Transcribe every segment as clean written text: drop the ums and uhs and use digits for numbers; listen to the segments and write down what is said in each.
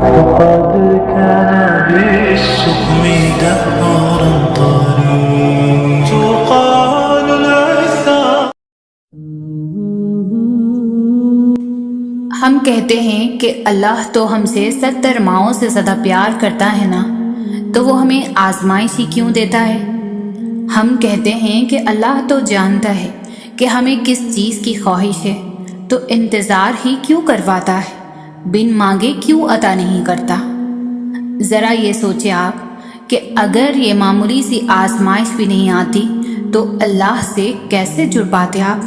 وقد كان للسقم دهرا طريق تقال العثار. ہم کہتے ہیں کہ اللہ تو ہم سے 70 ماؤں سے زیادہ پیار کرتا ہے نا، تو وہ ہمیں آزمائش ہی کیوں دیتا ہے؟ ہم کہتے ہیں کہ اللہ تو جانتا ہے کہ ہمیں کس چیز کی خواہش ہے، تو انتظار ہی کیوں کرواتا ہے، بن مانگے کیوں عطا نہیں کرتا؟ ذرا یہ سوچیں آپ کہ اگر یہ معمولی سی آزمائش بھی نہیں آتی تو اللہ سے کیسے جڑ پاتے آپ؟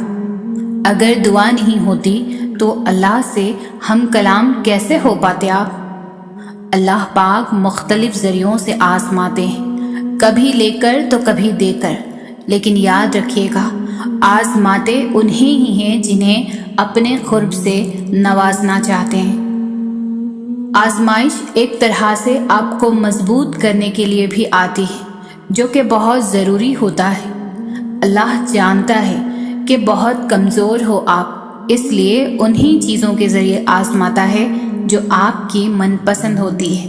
اگر دعا نہیں ہوتی تو اللہ سے ہم کلام کیسے ہو پاتے آپ؟ اللہ پاک مختلف ذریعوں سے آزماتے ہیں، کبھی لے کر تو کبھی دے کر، لیکن یاد رکھیے گا آزماتے انہیں ہی ہیں جنہیں اپنے قرب سے نوازنا چاہتے ہیں۔ آزمائش ایک طرح سے آپ کو مضبوط کرنے کے لیے بھی آتی ہے، جو کہ بہت ضروری ہوتا ہے۔ اللہ جانتا ہے کہ بہت کمزور ہو آپ، اس لیے انہی چیزوں کے ذریعے آزماتا ہے جو آپ کی من پسند ہوتی ہے،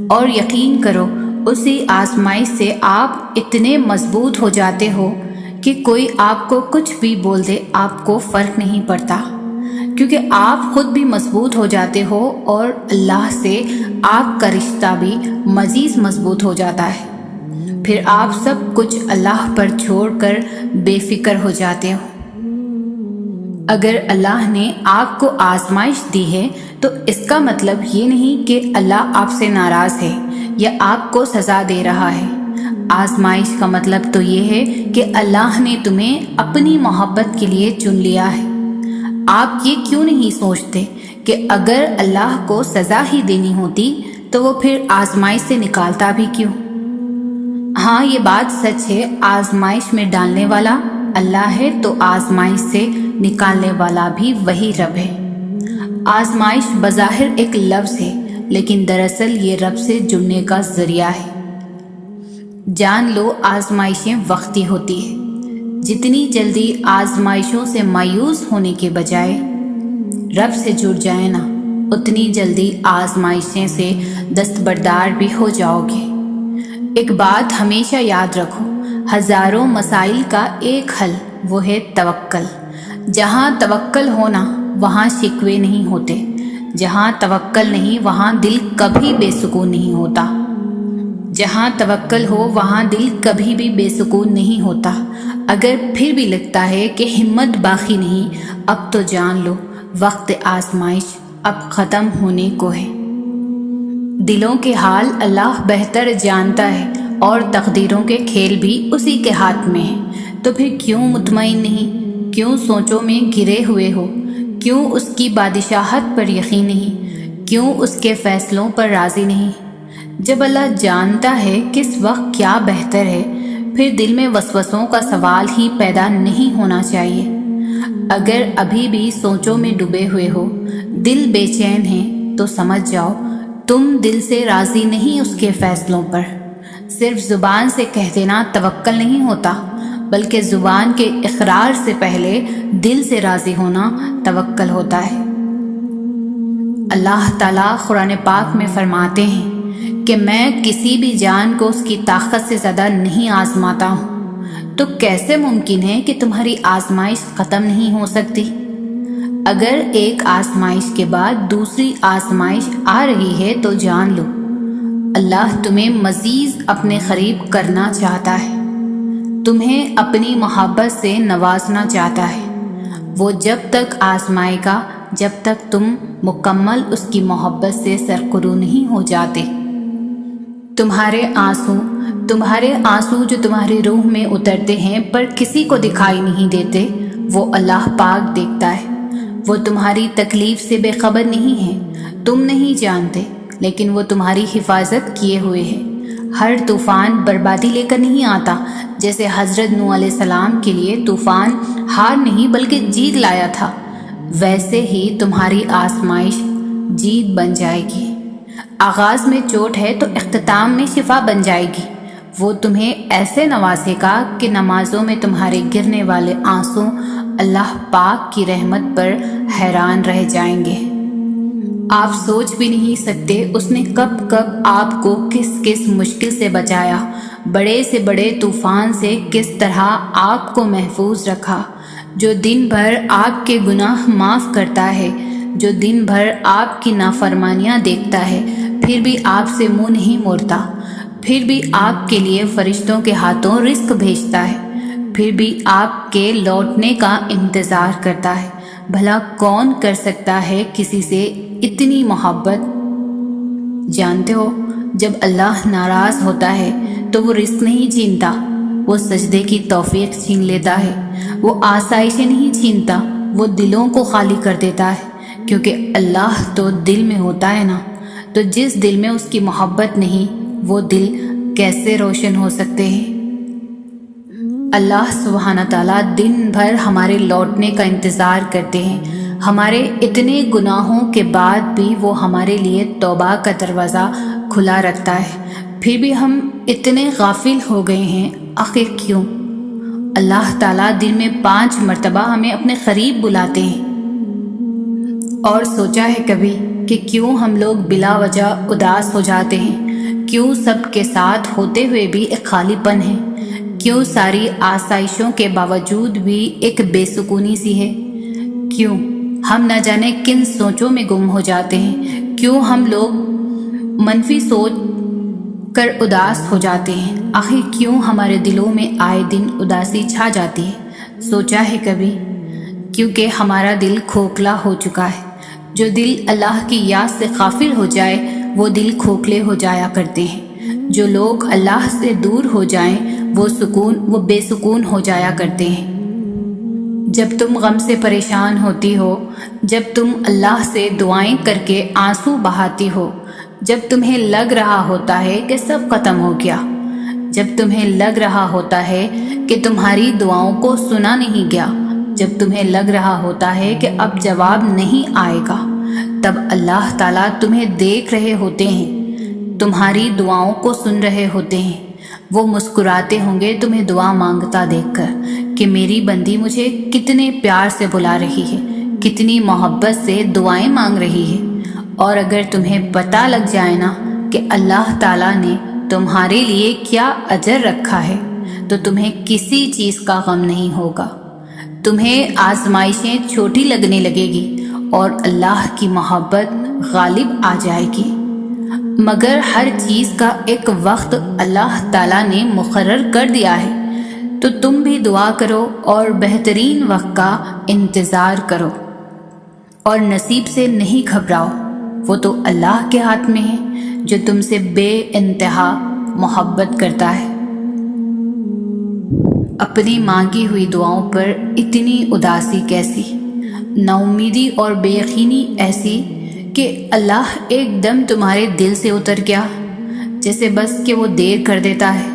اور یقین کرو اسی آزمائش سے آپ اتنے مضبوط ہو جاتے ہو کہ کوئی آپ کو کچھ بھی بول دے آپ کو فرق نہیں پڑتا، کیونکہ آپ خود بھی مضبوط ہو جاتے ہو اور اللہ سے آپ کا رشتہ بھی مزید مضبوط ہو جاتا ہے۔ پھر آپ سب کچھ اللہ پر چھوڑ کر بے فکر ہو جاتے ہو۔ اگر اللہ نے آپ کو آزمائش دی ہے تو اس کا مطلب یہ نہیں کہ اللہ آپ سے ناراض ہے یا آپ کو سزا دے رہا ہے۔ آزمائش کا مطلب تو یہ ہے کہ اللہ نے تمہیں اپنی محبت کے لیے چن لیا ہے۔ آپ یہ کیوں نہیں سوچتے کہ اگر اللہ کو سزا ہی دینی ہوتی تو وہ پھر آزمائش سے نکالتا بھی کیوں؟ ہاں یہ بات سچ ہے، آزمائش میں ڈالنے والا اللہ ہے تو آزمائش سے نکالنے والا بھی وہی رب ہے۔ آزمائش بظاہر ایک لفظ ہے، لیکن دراصل یہ رب سے جڑنے کا ذریعہ ہے۔ جان لو آزمائشیں وقتی ہوتی ہے، جتنی جلدی آزمائشوں سے مایوس ہونے کے بجائے رب سے جڑ جائے نا، اتنی جلدی آزمائشیں سے دستبردار بھی ہو جاؤ گے۔ ایک بات ہمیشہ یاد رکھو، ہزاروں مسائل کا ایک حل، وہ ہے توکل۔ جہاں توکل ہونا وہاں شکوے نہیں ہوتے، جہاں توکل نہیں وہاں دل کبھی بے سکون نہیں ہوتا۔ جہاں توکل ہو وہاں دل کبھی بھی بے سکون نہیں ہوتا۔ اگر پھر بھی لگتا ہے کہ ہمت باقی نہیں، اب تو جان لو وقت آزمائش اب ختم ہونے کو ہے۔ دلوں کے حال اللہ بہتر جانتا ہے، اور تقدیروں کے کھیل بھی اسی کے ہاتھ میں ہیں، تو پھر کیوں مطمئن نہیں؟ کیوں سوچوں میں گرے ہوئے ہو؟ کیوں اس کی بادشاہت پر یقین نہیں؟ کیوں اس کے فیصلوں پر راضی نہیں؟ جب اللہ جانتا ہے کس وقت کیا بہتر ہے، پھر دل میں وسوسوں کا سوال ہی پیدا نہیں ہونا چاہیے۔ اگر ابھی بھی سوچوں میں ڈوبے ہوئے ہو، دل بے چین ہے، تو سمجھ جاؤ تم دل سے راضی نہیں اس کے فیصلوں پر۔ صرف زبان سے کہہ دینا توکل نہیں ہوتا، بلکہ زبان کے اقرار سے پہلے دل سے راضی ہونا توکل ہوتا ہے۔ اللہ تعالیٰ قرآن پاک میں فرماتے ہیں کہ میں کسی بھی جان کو اس کی طاقت سے زیادہ نہیں آزماتا ہوں، تو کیسے ممکن ہے کہ تمہاری آزمائش ختم نہیں ہو سکتی؟ اگر ایک آزمائش کے بعد دوسری آزمائش آ رہی ہے تو جان لو اللہ تمہیں مزید اپنے قریب کرنا چاہتا ہے، تمہیں اپنی محبت سے نوازنا چاہتا ہے۔ وہ جب تک آزمائے گا جب تک تم مکمل اس کی محبت سے سرخرو نہیں ہو جاتے۔ تمہارے آنسو جو تمہاری روح میں اترتے ہیں پر کسی کو دکھائی نہیں دیتے، وہ اللہ پاک دیکھتا ہے۔ وہ تمہاری تکلیف سے بے خبر نہیں ہے، تم نہیں جانتے، لیکن وہ تمہاری حفاظت کیے ہوئے ہے۔ ہر طوفان بربادی لے کر نہیں آتا، جیسے حضرت نوح علیہ السلام کے لیے طوفان ہار نہیں بلکہ جیت لایا تھا، ویسے ہی تمہاری آزمائش جیت بن جائے گی۔ آغاز میں چوٹ ہے تو اختتام میں شفا بن جائے گی۔ وہ تمہیں ایسے نوازے گا کہ نمازوں میں تمہارے گرنے والے آنسو اللہ پاک کی رحمت پر حیران رہ جائیں گے۔ آپ سوچ بھی نہیں سکتے اس نے کب کب آپ کو کس کس مشکل سے بچایا، بڑے سے بڑے طوفان سے کس طرح آپ کو محفوظ رکھا، جو دن بھر آپ کے گناہ معاف کرتا ہے، جو دن بھر آپ کی نافرمانیاں دیکھتا ہے، پھر بھی آپ سے منہ نہیں موڑتا، پھر بھی آپ کے لیے فرشتوں کے ہاتھوں رزق بھیجتا ہے، پھر بھی آپ کے لوٹنے کا انتظار کرتا ہے۔ بھلا کون کر سکتا ہے کسی سے اتنی محبت؟ جانتے ہو، جب اللہ ناراض ہوتا ہے تو وہ رزق نہیں چھینتا، وہ سجدے کی توفیق چھین لیتا ہے، وہ آسائشیں نہیں چھینتا، وہ دلوں کو خالی کر دیتا ہے، کیونکہ اللہ تو دل میں ہوتا ہے نا، تو جس دل میں اس کی محبت نہیں وہ دل کیسے روشن ہو سکتے ہیں؟ اللہ سبحانہ تعالیٰ دن بھر ہمارے لوٹنے کا انتظار کرتے ہیں، ہمارے اتنے گناہوں کے بعد بھی وہ ہمارے لیے توبہ کا دروازہ کھلا رکھتا ہے، پھر بھی ہم اتنے غافل ہو گئے ہیں۔ آخر کیوں؟ اللہ تعالیٰ دن میں 5 مرتبہ ہمیں اپنے قریب بلاتے ہیں، اور سوچا ہے کبھی کہ کیوں ہم لوگ بلا وجہ اداس ہو جاتے ہیں؟ کیوں سب کے ساتھ ہوتے ہوئے بھی ایک خالی پن ہے؟ کیوں ساری آسائشوں کے باوجود بھی ایک بے سکونی سی ہے؟ کیوں ہم نہ جانے کن سوچوں میں گم ہو جاتے ہیں؟ کیوں ہم لوگ منفی سوچ کر اداس ہو جاتے ہیں؟ آخر کیوں ہمارے دلوں میں آئے دن اداسی چھا جاتی ہے؟ سوچا ہے کبھی؟ کیونکہ ہمارا دل کھوکھلا ہو چکا ہے۔ جو دل اللہ کی یاد سے غافل ہو جائے وہ دل کھوکھلے ہو جایا کرتے ہیں۔ جو لوگ اللہ سے دور ہو جائیں وہ بے سکون ہو جایا کرتے ہیں۔ جب تم غم سے پریشان ہوتی ہو، جب تم اللہ سے دعائیں کر کے آنسو بہاتی ہو، جب تمہیں لگ رہا ہوتا ہے کہ سب ختم ہو گیا، جب تمہیں لگ رہا ہوتا ہے کہ تمہاری دعاؤں کو سنا نہیں گیا، جب تمہیں لگ رہا ہوتا ہے کہ اب جواب نہیں آئے گا، تب اللہ تعالیٰ تمہیں دیکھ رہے ہوتے ہیں، تمہاری دعاؤں کو سن رہے ہوتے ہیں۔ وہ مسکراتے ہوں گے تمہیں دعا مانگتا دیکھ کر کہ میری بندی مجھے کتنے پیار سے بلا رہی ہے، کتنی محبت سے دعائیں مانگ رہی ہے۔ اور اگر تمہیں پتہ لگ جائے نا کہ اللہ تعالیٰ نے تمہارے لیے کیا اجر رکھا ہے تو تمہیں کسی چیز کا غم نہیں ہوگا۔ تمہیں آزمائشیں چھوٹی لگنے لگے گی اور اللہ کی محبت غالب آ جائے گی۔ مگر ہر چیز کا ایک وقت اللہ تعالیٰ نے مقرر کر دیا ہے، تو تم بھی دعا کرو اور بہترین وقت کا انتظار کرو، اور نصیب سے نہیں گھبراؤ، وہ تو اللہ کے ہاتھ میں ہے جو تم سے بے انتہا محبت کرتا ہے۔ اپنی مانگی ہوئی دعاؤں پر اتنی اداسی کیسی، نا امیدی اور بے یقینی ایسی کہ اللہ ایک دم تمہارے دل سے اتر گیا، جیسے بس کہ وہ دیر کر دیتا ہے۔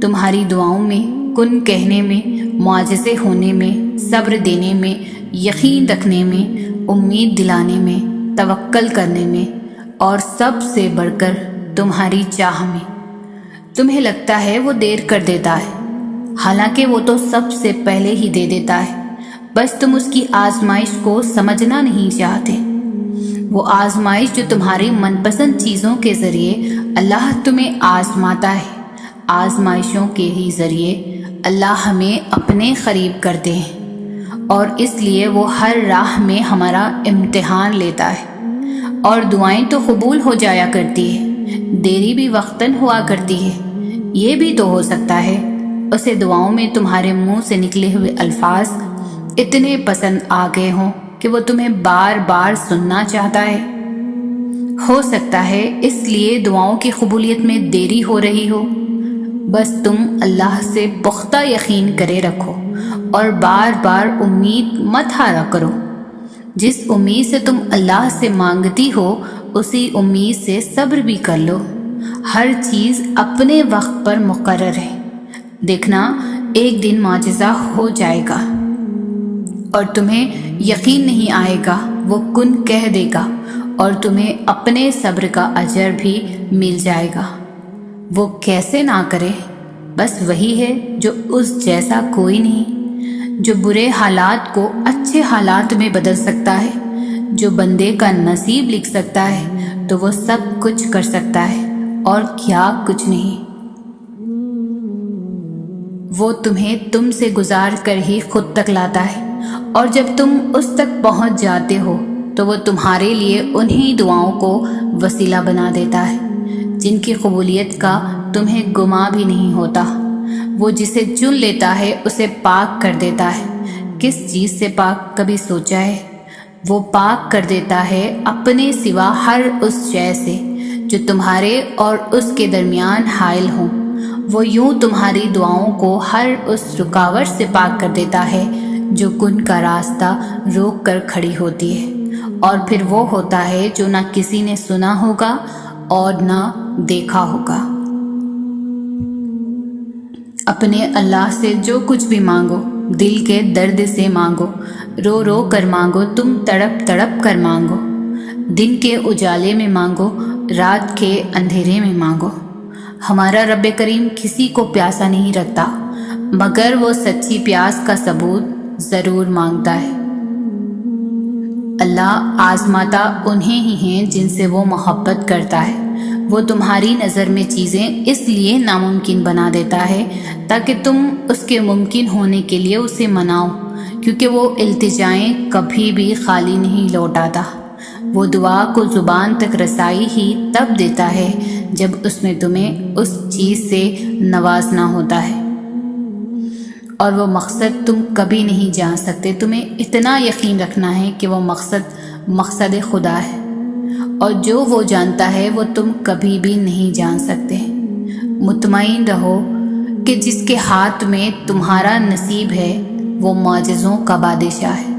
تمہاری دعاؤں میں، کن کہنے میں، معجزے ہونے میں، صبر دینے میں، یقین رکھنے میں، امید دلانے میں، توکل کرنے میں، اور سب سے بڑھ کر تمہاری چاہ میں۔ تمہیں لگتا ہے وہ دیر کر دیتا ہے، حالانکہ وہ تو سب سے پہلے ہی دے دیتا ہے، بس تم اس کی آزمائش کو سمجھنا نہیں چاہتے۔ وہ آزمائش جو تمہاری من پسند چیزوں کے ذریعے اللہ تمہیں آزماتا ہے، آزمائشوں کے ہی ذریعے اللہ ہمیں اپنے قریب کرتے ہیں، اور اس لیے وہ ہر راہ میں ہمارا امتحان لیتا ہے۔ اور دعائیں تو قبول ہو جایا کرتی ہے، دیری بھی وقتاً ہوا کرتی ہے۔ یہ بھی تو ہو سکتا ہے اسے دعاؤں میں تمہارے منہ سے نکلے ہوئے الفاظ اتنے پسند آ گئے ہوں کہ وہ تمہیں بار بار سننا چاہتا ہے۔ ہو سکتا ہے اس لیے دعاؤں کی قبولیت میں دیری ہو رہی ہو۔ بس تم اللہ سے پختہ یقین کرے رکھو اور بار بار امید مت ہارا کرو۔ جس امید سے تم اللہ سے مانگتی ہو اسی امید سے صبر بھی کر لو۔ ہر چیز اپنے وقت پر مقرر ہے، دیکھنا ایک دن معجزہ ہو جائے گا اور تمہیں یقین نہیں آئے گا، وہ کن کہہ دے گا اور تمہیں اپنے صبر کا اجر بھی مل جائے گا۔ وہ کیسے نہ کرے، بس وہی ہے جو اس جیسا کوئی نہیں، جو برے حالات کو اچھے حالات میں بدل سکتا ہے، جو بندے کا نصیب لکھ سکتا ہے تو وہ سب کچھ کر سکتا ہے اور کیا کچھ نہیں۔ وہ تمہیں تم سے گزار کر ہی خود تک لاتا ہے، اور جب تم اس تک پہنچ جاتے ہو تو وہ تمہارے لیے انہی دعاؤں کو وسیلہ بنا دیتا ہے جن کی قبولیت کا تمہیں گمان بھی نہیں ہوتا۔ وہ جسے چن لیتا ہے اسے پاک کر دیتا ہے۔ کس چیز سے پاک کبھی سوچا ہے؟ وہ پاک کر دیتا ہے اپنے سوا ہر اس شے سے جو تمہارے اور اس کے درمیان حائل ہوں۔ وہ یوں تمہاری دعاؤں کو ہر اس رکاوٹ سے پاک کر دیتا ہے جو کن کا راستہ روک کر کھڑی ہوتی ہے، اور پھر وہ ہوتا ہے جو نہ کسی نے سنا ہوگا اور نہ دیکھا ہوگا۔ اپنے اللہ سے جو کچھ بھی مانگو، دل کے درد سے مانگو، رو رو کر مانگو، تم تڑپ تڑپ کر مانگو، دن کے اجالے میں مانگو، رات کے اندھیرے میں مانگو۔ ہمارا رب کریم کسی کو پیاسا نہیں رکھتا، مگر وہ سچی پیاس کا ثبوت ضرور مانگتا ہے۔ اللہ آزماتا انہیں ہی ہیں جن سے وہ محبت کرتا ہے۔ وہ تمہاری نظر میں چیزیں اس لیے ناممکن بنا دیتا ہے تاکہ تم اس کے ممکن ہونے کے لیے اسے مناؤ، کیونکہ وہ التجائیں کبھی بھی خالی نہیں لوٹ آتا۔ وہ دعا کو زبان تک رسائی ہی تب دیتا ہے جب اس میں تمہیں اس چیز سے نوازنا ہوتا ہے، اور وہ مقصد تم کبھی نہیں جان سکتے۔ تمہیں اتنا یقین رکھنا ہے کہ وہ مقصد خدا ہے، اور جو وہ جانتا ہے وہ تم کبھی بھی نہیں جان سکتے۔ مطمئن رہو کہ جس کے ہاتھ میں تمہارا نصیب ہے وہ معجزوں کا بادشاہ ہے،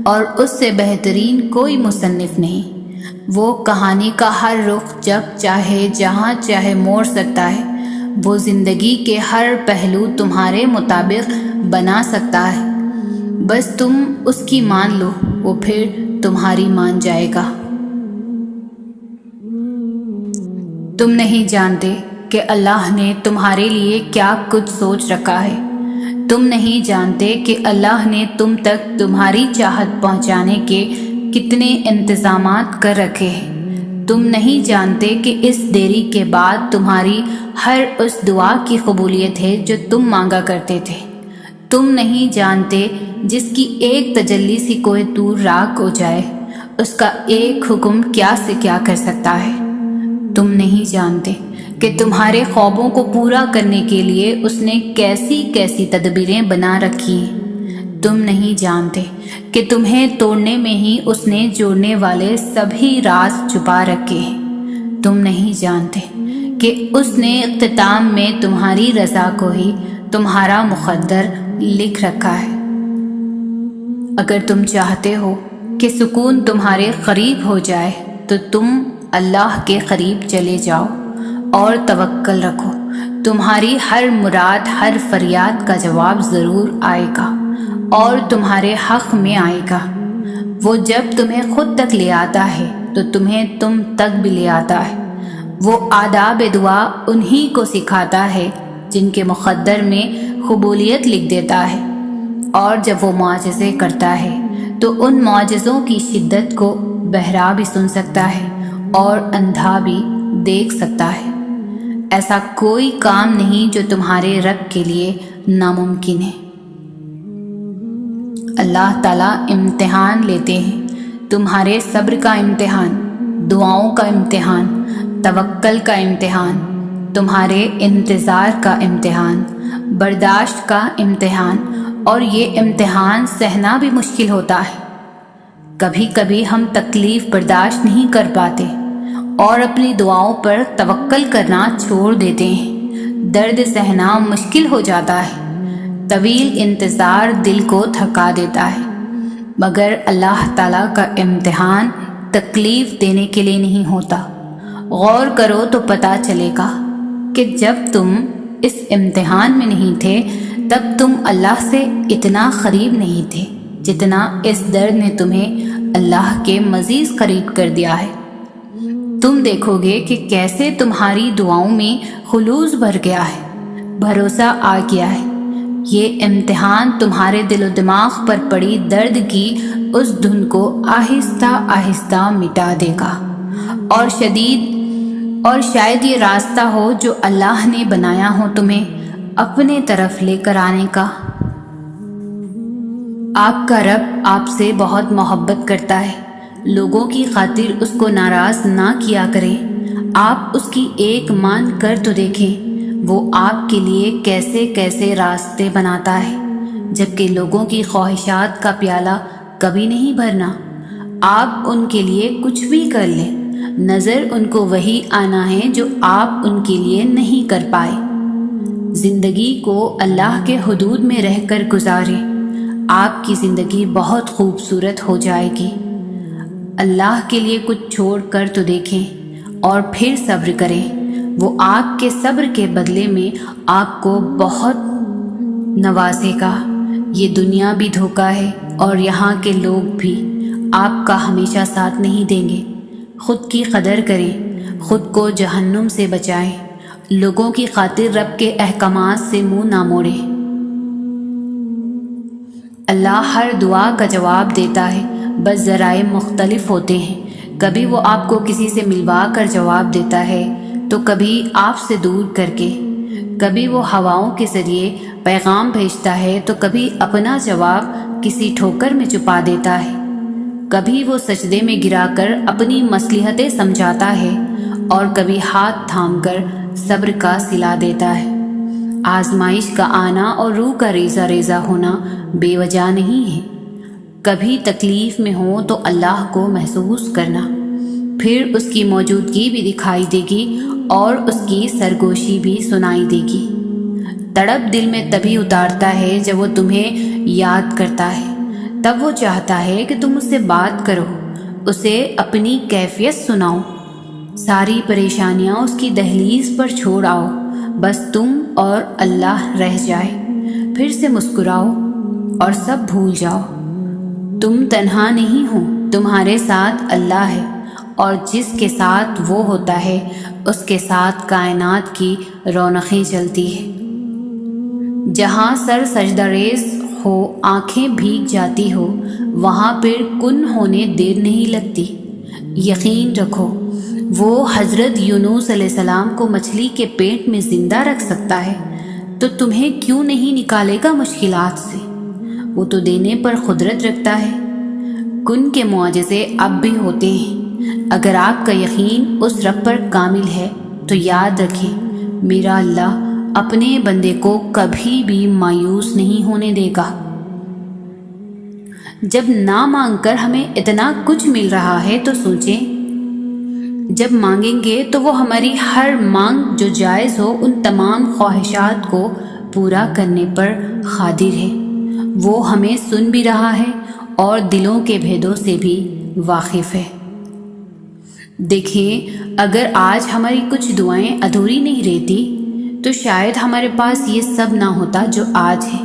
اور اس سے بہترین کوئی مصنف نہیں۔ وہ کہانی کا ہر رخ جب چاہے جہاں چاہے موڑ سکتا ہے۔ وہ زندگی کے ہر پہلو تمہارے مطابق بنا سکتا ہے، بس تم اس کی مان لو، وہ پھر تمہاری مان جائے گا۔ تم نہیں جانتے کہ اللہ نے تمہارے لیے کیا کچھ سوچ رکھا ہے۔ تم نہیں جانتے کہ اللہ نے تم تک تمہاری چاہت پہنچانے کے کتنے انتظامات کر رکھے ہیں۔ تم نہیں جانتے کہ اس دیری کے بعد تمہاری ہر اس دعا کی قبولیت ہے جو تم مانگا کرتے تھے۔ تم نہیں جانتے جس کی ایک تجلی سی کوہ طور راکھ ہو جائے، اس کا ایک حکم کیا سے کیا کر سکتا ہے۔ تم نہیں جانتے کہ تمہارے خوابوں کو پورا کرنے کے لیے اس نے کیسی کیسی تدبیریں بنا رکھی ہیں۔ تم نہیں جانتے کہ تمہیں توڑنے میں ہی اس نے جوڑنے والے سبھی راز چھپا رکھے ہیں۔ تم نہیں جانتے کہ اس نے اختتام میں تمہاری رضا کو ہی تمہارا مقدر لکھ رکھا ہے۔ اگر تم چاہتے ہو کہ سکون تمہارے قریب ہو جائے تو تم اللہ کے قریب چلے جاؤ اور توکل رکھو۔ تمہاری ہر مراد، ہر فریاد کا جواب ضرور آئے گا اور تمہارے حق میں آئے گا۔ وہ جب تمہیں خود تک لے آتا ہے تو تمہیں تم تک بھی لے آتا ہے۔ وہ آداب دعا انہی کو سکھاتا ہے جن کے مقدر میں قبولیت لکھ دیتا ہے، اور جب وہ معجزے کرتا ہے تو ان معجزوں کی شدت کو بہرا بھی سن سکتا ہے اور اندھا بھی دیکھ سکتا ہے۔ ایسا کوئی کام نہیں جو تمہارے رب کے لیے ناممکن ہے۔ اللہ تعالیٰ امتحان لیتے ہیں، تمہارے صبر کا امتحان، دعاؤں کا امتحان، توکل کا امتحان، تمہارے انتظار کا امتحان، برداشت کا امتحان، اور یہ امتحان سہنا بھی مشکل ہوتا ہے۔ کبھی کبھی ہم تکلیف برداشت نہیں کر پاتے اور اپنی دعاؤں پر توکل کرنا چھوڑ دیتے ہیں۔ درد سہنا مشکل ہو جاتا ہے، طویل انتظار دل کو تھکا دیتا ہے، مگر اللہ تعالیٰ کا امتحان تکلیف دینے کے لیے نہیں ہوتا۔ غور کرو تو پتہ چلے گا کہ جب تم اس امتحان میں نہیں تھے تب تم اللہ سے اتنا قریب نہیں تھے جتنا اس درد نے تمہیں اللہ کے مزید قریب کر دیا ہے۔ تم دیکھو گے کہ کیسے تمہاری دعاؤں میں خلوص بھر گیا ہے، بھروسہ آ گیا ہے۔ یہ امتحان تمہارے دل و دماغ پر پڑی درد کی اس دھن کو آہستہ آہستہ مٹا دے گا، اور شاید یہ راستہ ہو جو اللہ نے بنایا ہو تمہیں اپنے طرف لے کر آنے کا۔ آپ کا رب آپ سے بہت محبت کرتا ہے، لوگوں کی خاطر اس کو ناراض نہ کیا کریں۔ آپ اس کی ایک مان کر تو دیکھیں، وہ آپ کے لیے کیسے کیسے راستے بناتا ہے، جبکہ لوگوں کی خواہشات کا پیالہ کبھی نہیں بھرنا۔ آپ ان کے لیے کچھ بھی کر لیں، نظر ان کو وہی آنا ہے جو آپ ان کے لیے نہیں کر پائے۔ زندگی کو اللہ کے حدود میں رہ کر گزاریں، آپ کی زندگی بہت خوبصورت ہو جائے گی۔ اللہ کے لیے کچھ چھوڑ کر تو دیکھیں اور پھر صبر کریں، وہ آپ کے صبر کے بدلے میں آپ کو بہت نوازے گا۔ یہ دنیا بھی دھوکہ ہے اور یہاں کے لوگ بھی آپ کا ہمیشہ ساتھ نہیں دیں گے۔ خود کی قدر کریں، خود کو جہنم سے بچائیں، لوگوں کی خاطر رب کے احکامات سے منہ نہ موڑیں۔ اللہ ہر دعا کا جواب دیتا ہے، بس ذرائع مختلف ہوتے ہیں۔ کبھی وہ آپ کو کسی سے ملوا کر جواب دیتا ہے تو کبھی آپ سے دور کر کے، کبھی وہ ہواؤں کے ذریعے پیغام بھیجتا ہے تو کبھی اپنا جواب کسی ٹھوکر میں چھپا دیتا ہے، کبھی وہ سجدے میں گرا کر اپنی مصلحتیں سمجھاتا ہے اور کبھی ہاتھ تھام کر صبر کا صلہ دیتا ہے۔ آزمائش کا آنا اور روح کا ریزہ ریزہ ہونا بے وجہ نہیں ہے۔ کبھی تکلیف میں ہو تو اللہ کو محسوس کرنا، پھر اس کی موجودگی بھی دکھائی دے گی اور اس کی سرگوشی بھی سنائی دے گی۔ تڑپ دل میں تبھی اتارتا ہے جب وہ تمہیں یاد کرتا ہے، تب وہ چاہتا ہے کہ تم اس سے بات کرو، اسے اپنی کیفیت سناؤ، ساری پریشانیاں اس کی دہلیز پر چھوڑ آؤ، بس تم اور اللہ رہ جائے، پھر سے مسکراؤ اور سب بھول جاؤ۔ تم تنہا نہیں ہو، تمہارے ساتھ اللہ ہے، اور جس کے ساتھ وہ ہوتا ہے اس کے ساتھ کائنات کی رونقیں چلتی ہیں۔ جہاں سر سجدہ ریز ہو، آنکھیں بھیگ جاتی ہو، وہاں پھر کن ہونے دیر نہیں لگتی۔ یقین رکھو، وہ حضرت یونس علیہ السلام کو مچھلی کے پیٹ میں زندہ رکھ سکتا ہے تو تمہیں کیوں نہیں نکالے گا مشکلات سے؟ وہ تو دینے پر قدرت رکھتا ہے۔ کن کے معجزے اب بھی ہوتے ہیں۔ اگر آپ کا یقین اس رب پر کامل ہے تو یاد رکھیں، میرا اللہ اپنے بندے کو کبھی بھی مایوس نہیں ہونے دے گا۔ جب نہ مانگ کر ہمیں اتنا کچھ مل رہا ہے تو سوچیں، جب مانگیں گے تو وہ ہماری ہر مانگ جو جائز ہو ان تمام خواہشات کو پورا کرنے پر قادر ہے۔ وہ ہمیں سن بھی رہا ہے اور دلوں کے بھیدوں سے بھی واقف ہے۔ دیکھیں، اگر آج ہماری کچھ دعائیں ادھوری نہیں رہتی تو شاید ہمارے پاس یہ سب نہ ہوتا جو آج ہے۔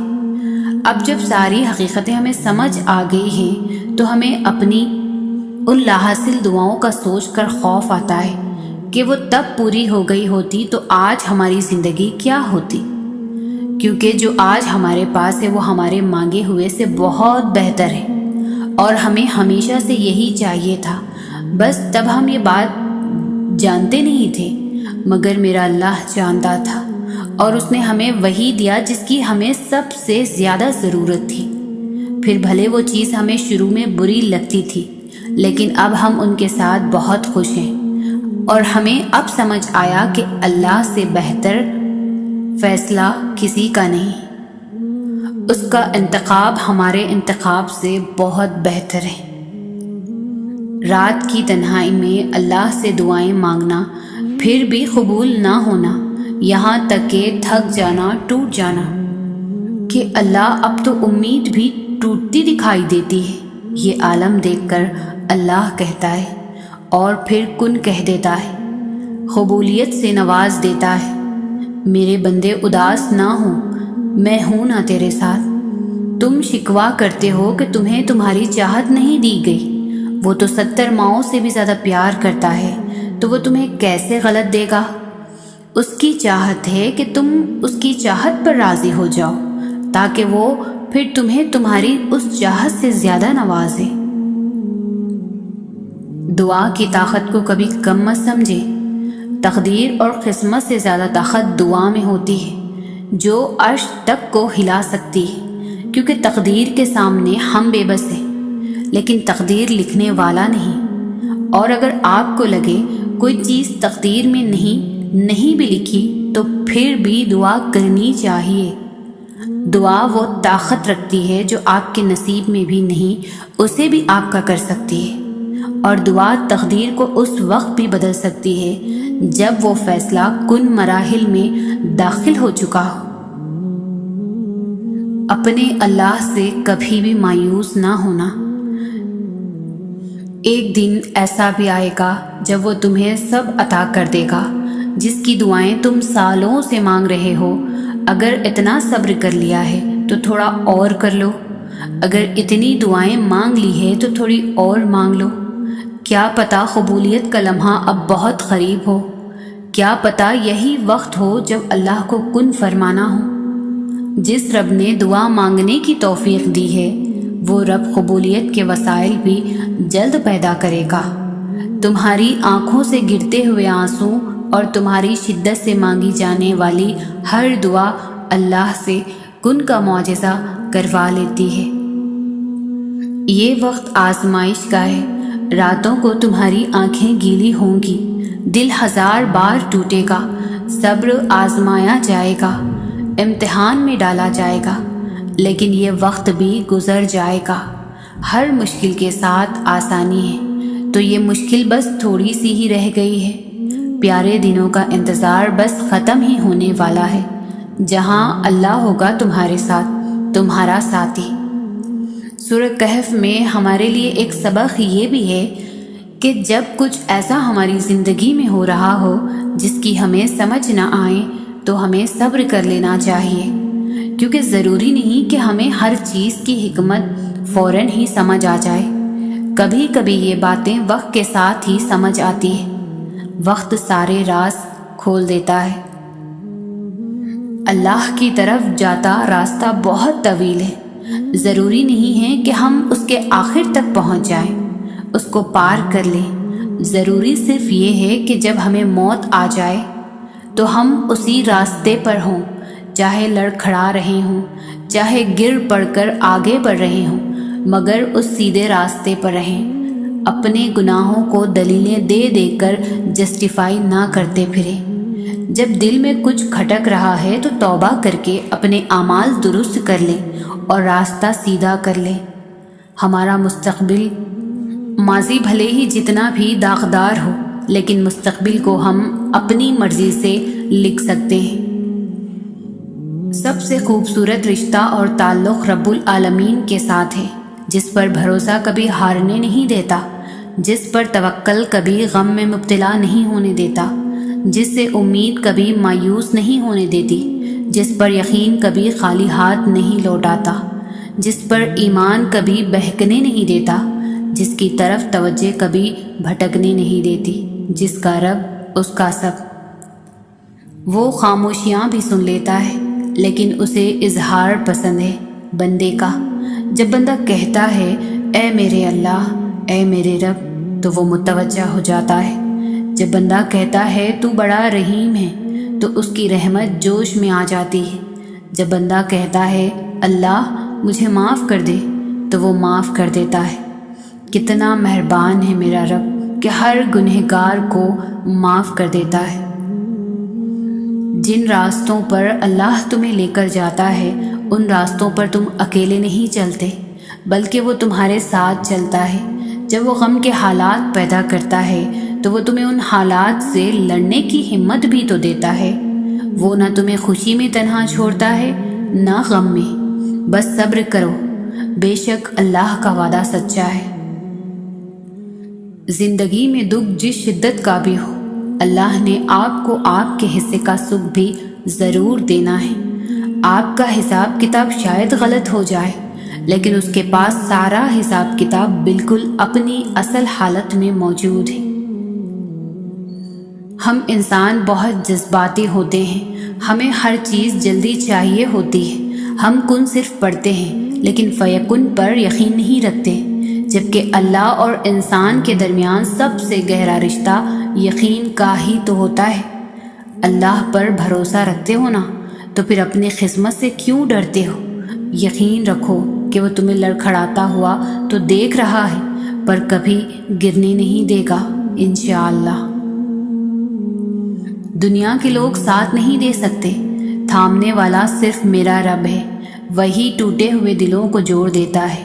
اب جب ساری حقیقتیں ہمیں سمجھ آ گئی ہیں تو ہمیں اپنی ان لاحاصل دعاؤں کا سوچ کر خوف آتا ہے کہ وہ تب پوری ہو گئی ہوتی تو آج ہماری زندگی کیا ہوتی، کیونکہ جو آج ہمارے پاس ہے وہ ہمارے مانگے ہوئے سے بہت بہتر ہے، اور ہمیں ہمیشہ سے یہی چاہیے تھا، بس تب ہم یہ بات جانتے نہیں تھے، مگر میرا اللہ جانتا تھا اور اس نے ہمیں وہی دیا جس کی ہمیں سب سے زیادہ ضرورت تھی۔ پھر بھلے وہ چیز ہمیں شروع میں بری لگتی تھی، لیکن اب ہم ان کے ساتھ بہت خوش ہیں، اور ہمیں اب سمجھ آیا کہ اللہ سے بہتر فیصلہ کسی کا نہیں، اس کا انتخاب ہمارے انتخاب سے بہت بہتر ہے۔ رات کی تنہائی میں اللہ سے دعائیں مانگنا، پھر بھی قبول نہ ہونا، یہاں تک کہ تھک جانا، ٹوٹ جانا کہ اللہ اب تو امید بھی ٹوٹتی دکھائی دیتی ہے، یہ عالم دیکھ کر اللہ کہتا ہے اور پھر کن کہہ دیتا ہے، قبولیت سے نواز دیتا ہے۔ میرے بندے اداس نہ ہوں، میں ہوں نا تیرے ساتھ۔ تم شکوہ کرتے ہو کہ تمہیں تمہاری چاہت نہیں دی گئی، وہ تو 70 ماؤں سے بھی زیادہ پیار کرتا ہے، تو وہ تمہیں کیسے غلط دے گا؟ اس کی چاہت ہے کہ تم اس کی چاہت پر راضی ہو جاؤ تاکہ وہ پھر تمہیں تمہاری اس چاہت سے زیادہ نوازے۔ دعا کی طاقت کو کبھی کم مت سمجھے۔ تقدیر اور قسمت سے زیادہ طاقت دعا میں ہوتی ہے، جو عرش تک کو ہلا سکتی ہے، کیونکہ تقدیر کے سامنے ہم بے بس ہیں، لیکن تقدیر لکھنے والا نہیں۔ اور اگر آپ کو لگے کوئی چیز تقدیر میں نہیں بھی لکھی تو پھر بھی دعا کرنی چاہیے۔ دعا وہ طاقت رکھتی ہے جو آپ کے نصیب میں بھی نہیں، اسے بھی آپ کا کر سکتی ہے۔ اور دعا تقدیر کو اس وقت بھی بدل سکتی ہے جب وہ فیصلہ کن مراحل میں داخل ہو چکا ہو۔ اپنے اللہ سے کبھی بھی مایوس نہ ہونا۔ ایک دن ایسا بھی آئے گا جب وہ تمہیں سب عطا کر دے گا جس کی دعائیں تم سالوں سے مانگ رہے ہو۔ اگر اتنا صبر کر لیا ہے تو تھوڑا اور کر لو، اگر اتنی دعائیں مانگ لی ہے تو تھوڑی اور مانگ لو۔ کیا پتہ قبولیت کا لمحہ اب بہت قریب ہو، کیا پتہ یہی وقت ہو جب اللہ کو کن فرمانا ہو۔ جس رب نے دعا مانگنے کی توفیق دی ہے وہ رب قبولیت کے وسائل بھی جلد پیدا کرے گا۔ تمہاری آنکھوں سے گرتے ہوئے آنسو اور تمہاری شدت سے مانگی جانے والی ہر دعا اللہ سے کن کا معجزہ کروا لیتی ہے۔ یہ وقت آزمائش کا ہے۔ راتوں کو تمہاری آنکھیں گیلی ہوں گی، دل 1000 بار ٹوٹے گا، صبر آزمایا جائے گا، امتحان میں ڈالا جائے گا، لیکن یہ وقت بھی گزر جائے گا۔ ہر مشکل کے ساتھ آسانی ہے، تو یہ مشکل بس تھوڑی سی ہی رہ گئی ہے۔ پیارے دنوں کا انتظار بس ختم ہی ہونے والا ہے، جہاں اللہ ہوگا تمہارے ساتھ، تمہارا ساتھی۔ سورہ کہف میں ہمارے لیے ایک سبق یہ بھی ہے کہ جب کچھ ایسا ہماری زندگی میں ہو رہا ہو جس کی ہمیں سمجھ نہ آئے تو ہمیں صبر کر لینا چاہیے، کیونکہ ضروری نہیں کہ ہمیں ہر چیز کی حکمت فوراً ہی سمجھ آ جائے۔ کبھی کبھی یہ باتیں وقت کے ساتھ ہی سمجھ آتی ہے۔ وقت سارے راز کھول دیتا ہے۔ اللہ کی طرف جاتا راستہ بہت طویل ہے۔ ضروری نہیں ہے کہ ہم اس کے آخر تک پہنچ جائیں، اس کو پار کر لیں۔ ضروری صرف یہ ہے کہ جب ہمیں موت آ جائے تو ہم اسی راستے پر ہوں، چاہے لڑکھڑا رہے ہوں، چاہے گر پڑ کر آگے بڑھ رہے ہوں، مگر اس سیدھے راستے پر رہیں۔ اپنے گناہوں کو دلیلیں دے دے کر جسٹیفائی نہ کرتے پھریں۔ جب دل میں کچھ کھٹک رہا ہے تو توبہ کر کے اپنے اعمال درست کر لیں اور راستہ سیدھا کر لیں۔ ہمارا مستقبل، ماضی بھلے ہی جتنا بھی داغدار ہو، لیکن مستقبل کو ہم اپنی مرضی سے لکھ سکتے ہیں۔ سب سے خوبصورت رشتہ اور تعلق رب العالمین کے ساتھ ہے، جس پر بھروسہ کبھی ہارنے نہیں دیتا، جس پر توکل کبھی غم میں مبتلا نہیں ہونے دیتا، جس سے امید کبھی مایوس نہیں ہونے دیتی، جس پر یقین کبھی خالی ہاتھ نہیں لوٹاتا، جس پر ایمان کبھی بہکنے نہیں دیتا، جس کی طرف توجہ کبھی بھٹکنے نہیں دیتی، جس کا رب اس کا سب۔ وہ خاموشیاں بھی سن لیتا ہے، لیکن اسے اظہار پسند ہے بندے کا۔ جب بندہ کہتا ہے اے میرے اللہ، اے میرے رب، تو وہ متوجہ ہو جاتا ہے۔ جب بندہ کہتا ہے تو بڑا رحیم ہے، تو اس کی رحمت جوش میں آ جاتی ہے۔ جب بندہ کہتا ہے اللہ مجھے معاف کر دے، تو وہ معاف کر دیتا ہے۔ کتنا مہربان ہے میرا رب کہ ہر گنہگار کو معاف کر دیتا ہے۔ جن راستوں پر اللہ تمہیں لے کر جاتا ہے ان راستوں پر تم اکیلے نہیں چلتے، بلکہ وہ تمہارے ساتھ چلتا ہے۔ جب وہ غم کے حالات پیدا کرتا ہے تو وہ تمہیں ان حالات سے لڑنے کی ہمت بھی تو دیتا ہے۔ وہ نہ تمہیں خوشی میں تنہا چھوڑتا ہے نہ غم میں۔ بس صبر کرو، بے شک اللہ کا وعدہ سچا ہے۔ زندگی میں دکھ جس شدت کا بھی ہو، اللہ نے آپ کو آپ کے حصے کا سکھ بھی ضرور دینا ہے۔ آپ کا حساب کتاب شاید غلط ہو جائے، لیکن اس کے پاس سارا حساب کتاب بالکل اپنی اصل حالت میں موجود ہے۔ ہم انسان بہت جذباتی ہوتے ہیں، ہمیں ہر چیز جلدی چاہیے ہوتی ہے، ہم کن صرف پڑھتے ہیں لیکن فیکن پر یقین نہیں رکھتے، جبکہ اللہ اور انسان کے درمیان سب سے گہرا رشتہ یقین کا ہی تو ہوتا ہے۔ اللہ پر بھروسہ رکھتے ہو نا، تو پھر اپنی قسمت سے کیوں ڈرتے ہو؟ یقین رکھو کہ وہ تمہیں لڑکھڑاتا ہوا تو دیکھ رہا ہے، پر کبھی گرنے نہیں دے گا انشاءاللہ۔ دنیا کے لوگ ساتھ نہیں دے سکتے، تھامنے والا صرف میرا رب ہے، وہی ٹوٹے ہوئے دلوں کو جوڑ دیتا ہے،